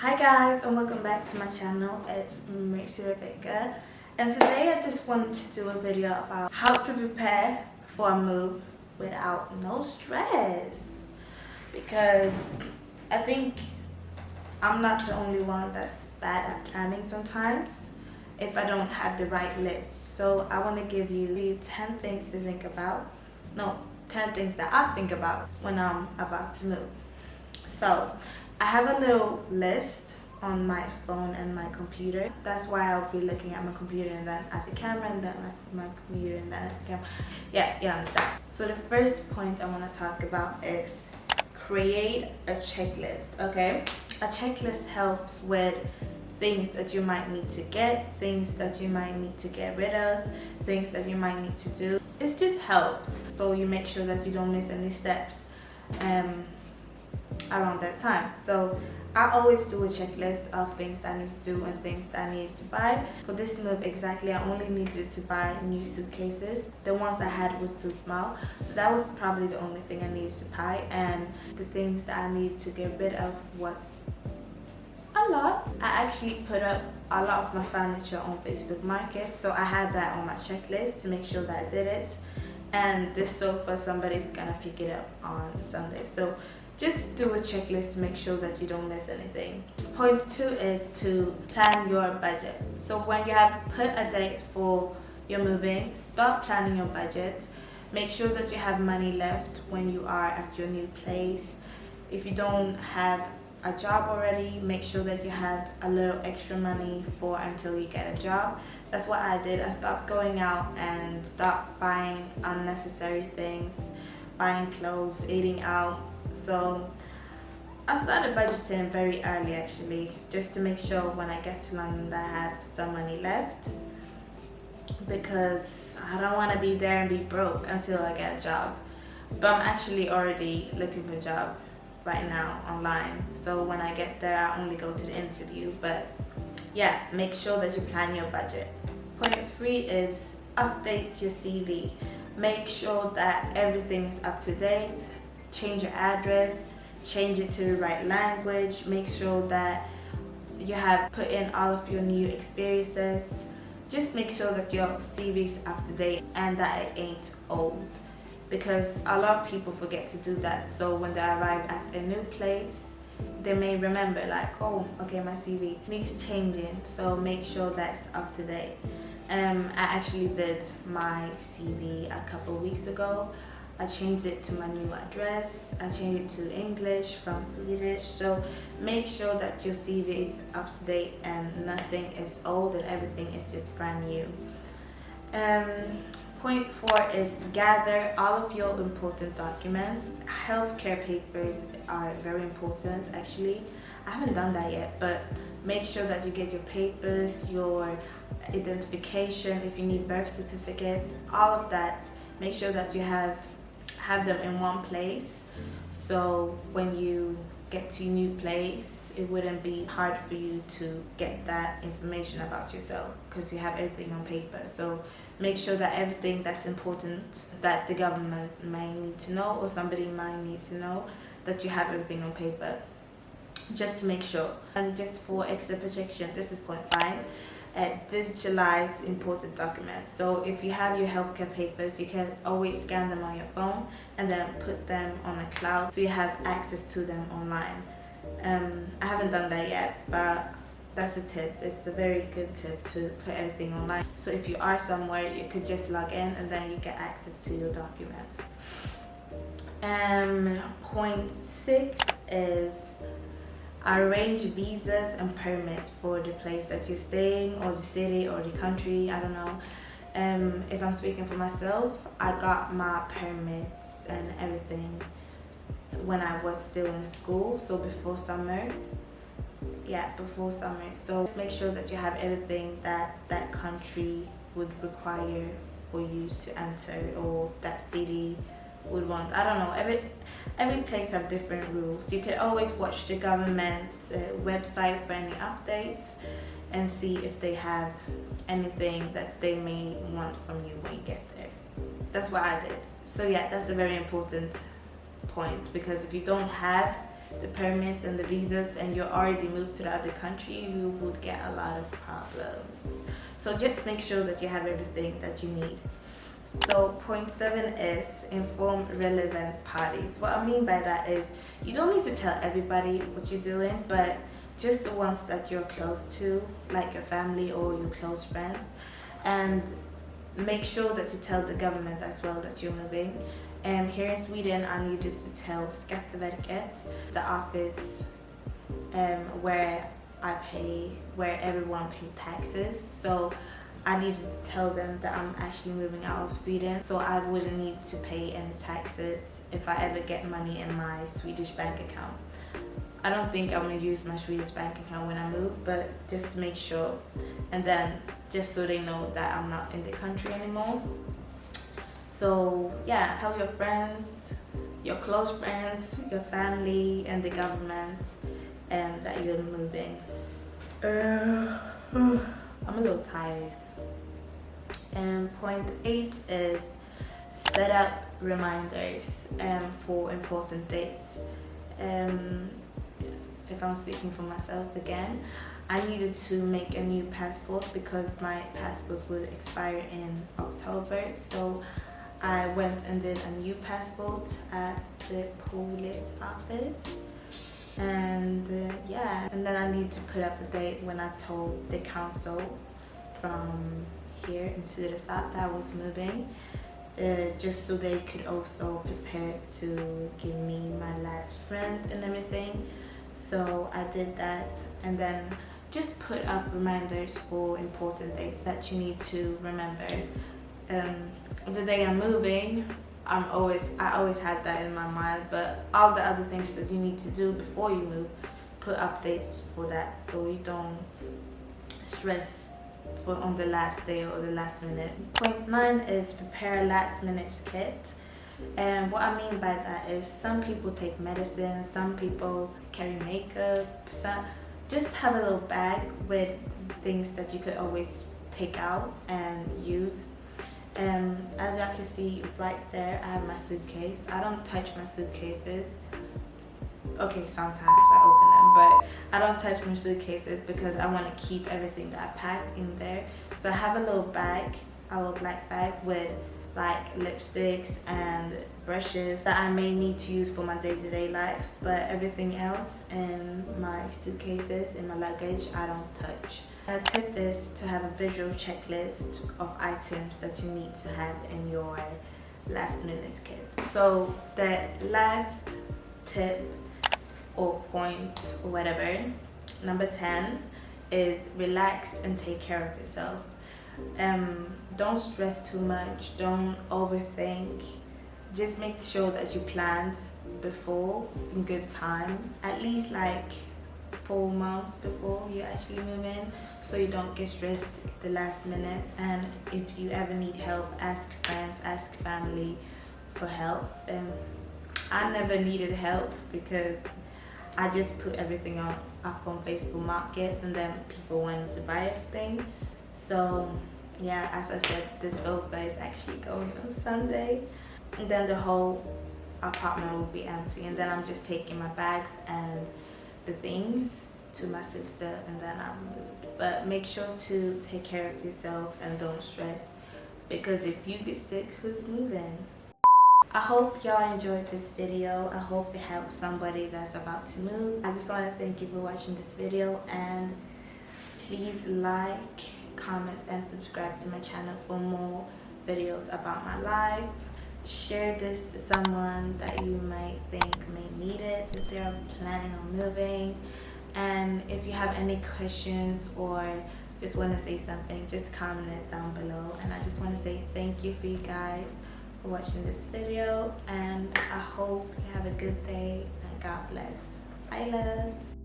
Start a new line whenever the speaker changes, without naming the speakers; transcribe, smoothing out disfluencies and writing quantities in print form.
Hi guys, and welcome back to my channel. It's Mercy Rebecca, and today I just wanted to do a video about how to prepare for a move without no stress, because I think I'm not the only one that's bad at planning sometimes if I don't have the right list. So I want to give you 10 things to think about. No, 10 things that I think about when I'm about to move. So I have a little list on my phone and my computer. That's why I'll be looking at my computer and then at the camera and then at my computer and then at the camera. Yeah, you understand. So the first point I want to talk about is create a checklist, okay? A checklist helps with things that you might need to get, things that you might need to get rid of, things that you might need to do. It just helps so you make sure that you don't miss any steps around that time. So I always do a checklist of things that I need to do and things that I need to buy. For this move exactly, I only needed to buy new suitcases. The ones I had was too small, so that was probably the only thing I needed to buy, and the things that I needed to get rid of was a lot. I actually put up a lot of my furniture on Facebook Market, so I had that on my checklist to make sure that I did it. And this sofa, somebody's gonna pick it up on Sunday, so just do a checklist to make sure that you don't miss anything. Point 2 is to plan your budget. So when you have put a date for your moving, start planning your budget. Make sure that you have money left when you are at your new place. If you don't have a job already, make sure that you have a little extra money for until you get a job. That's what I did. I stopped going out and stopped buying unnecessary things, buying clothes, eating out. So I started budgeting very early actually, just to make sure when I get to London that I have some money left, because I don't want to be there and be broke until I get a job. But I'm actually already looking for a job right now online, so when I get there I only go to the interview. But yeah, make sure that you plan your budget. Point 3 is update your CV. Make sure that everything is up to date. Change your address, change it to the right language, make sure that you have put in all of your new experiences. Just make sure that your CV is up to date and that it ain't old, because a lot of people forget to do that. So when they arrive at a new place, they may remember like, oh, okay, my CV needs changing, so make sure that's up to date. I actually did my CV a couple weeks ago. I changed it to my new address. I changed it to English from Swedish. So make sure that your CV is up to date and nothing is old and everything is just brand new. Point 4 is gather all of your important documents. Healthcare papers are very important actually. I haven't done that yet, but make sure that you get your papers, your identification, if you need birth certificates, all of that. Make sure that you have them in one place, so when you get to a new place it wouldn't be hard for you to get that information about yourself because you have everything on paper. So make sure that everything that's important that the government may need to know or somebody might need to know, that you have everything on paper, just to make sure. And just for extra protection, this is point 5. Digitalize important documents. So if you have your healthcare papers, you can always scan them on your phone and then put them on a cloud so you have access to them online. I haven't done that yet, but that's a tip. It's a very good tip to put everything online. So if you are somewhere, you could just log in and then you get access to your documents. Point 6 is arrange visas and permits for the place that you're staying, or the city, or the country, I don't know. If I'm speaking for myself, I got my permits and everything when I was still in school, so before summer. Yeah, before summer. So make sure that you have everything that that country would require for you to enter, or that city would want. I don't know, every place have different rules. You can always watch the government's website for any updates and see if they have anything that they may want from you when you get there. That's what I did. So yeah, that's a very important point, because if you don't have the permits and the visas and you're already moved to the other country, you would get a lot of problems. So just make sure that you have everything that you need. So point 7 is inform relevant parties. What I mean by that is you don't need to tell everybody what you're doing, but just the ones that you're close to, like your family or your close friends, and make sure that you tell the government as well that you're moving. And here in Sweden, I needed to tell Skatteverket, the office where everyone pays taxes. So I needed to tell them that I'm actually moving out of Sweden, so I wouldn't need to pay any taxes if I ever get money in my Swedish bank account. I don't think I'm gonna use my Swedish bank account when I move, but just make sure. And then just so they know that I'm not in the country anymore. So yeah, tell your friends, your close friends, your family, and the government that you're moving. I'm a little tired. And point 8 is set up reminders for important dates. If I'm speaking for myself again, I needed to make a new passport because my passport would expire in October. So I went and did a new passport at the police office. And and then I need to put up a date when I told the council from here into the south that I was moving, just so they could also prepare to give me my last rent and everything. So I did that, and then just put up reminders for important dates that you need to remember. The day I'm moving, I always had that in my mind, but all the other things that you need to do before you move, put updates for that so you don't stress on the last day or the last minute. Point 9 is prepare a last minute kit. And what I mean by that is some people take medicine, some people carry makeup, just have a little bag with things that you could always take out and use. As y'all can see right there, I have my suitcase. I don't touch my suitcases. Okay, sometimes I open them, but I don't touch my suitcases because I want to keep everything that I packed in there. So I have a little bag, a little black bag with like lipsticks and brushes that I may need to use for my day-to-day life, but everything else in my suitcases, in my luggage, I don't touch. A tip is to have a visual checklist of items that you need to have in your last minute kit. So the last tip or point or whatever, number 10, is relax and take care of yourself. Don't stress too much, don't overthink. Just make sure that you planned before in good time, at least like 4 months before you actually move in, so you don't get stressed the last minute. And if you ever need help, ask friends, ask family for help. I never needed help because I just put everything up on Facebook Market and then people wanted to buy everything. So yeah, as I said, the sofa is actually going on Sunday, and then the whole apartment will be empty, and then I'm just taking my bags and the things to my sister, and then I'm moved. But make sure to take care of yourself and don't stress, because if you get sick, who's moving? I hope y'all enjoyed this video. I hope it helped somebody that's about to move. I just want to thank you for watching this video, and please like, comment, and subscribe to my channel for more videos about my life. Share this to someone that you might think may need it if they're planning on moving. And if you have any questions or just want to say something, just comment it down below. And I just want to say thank you for you guys for watching this video, and I hope you have a good day, and God bless. Bye, loves.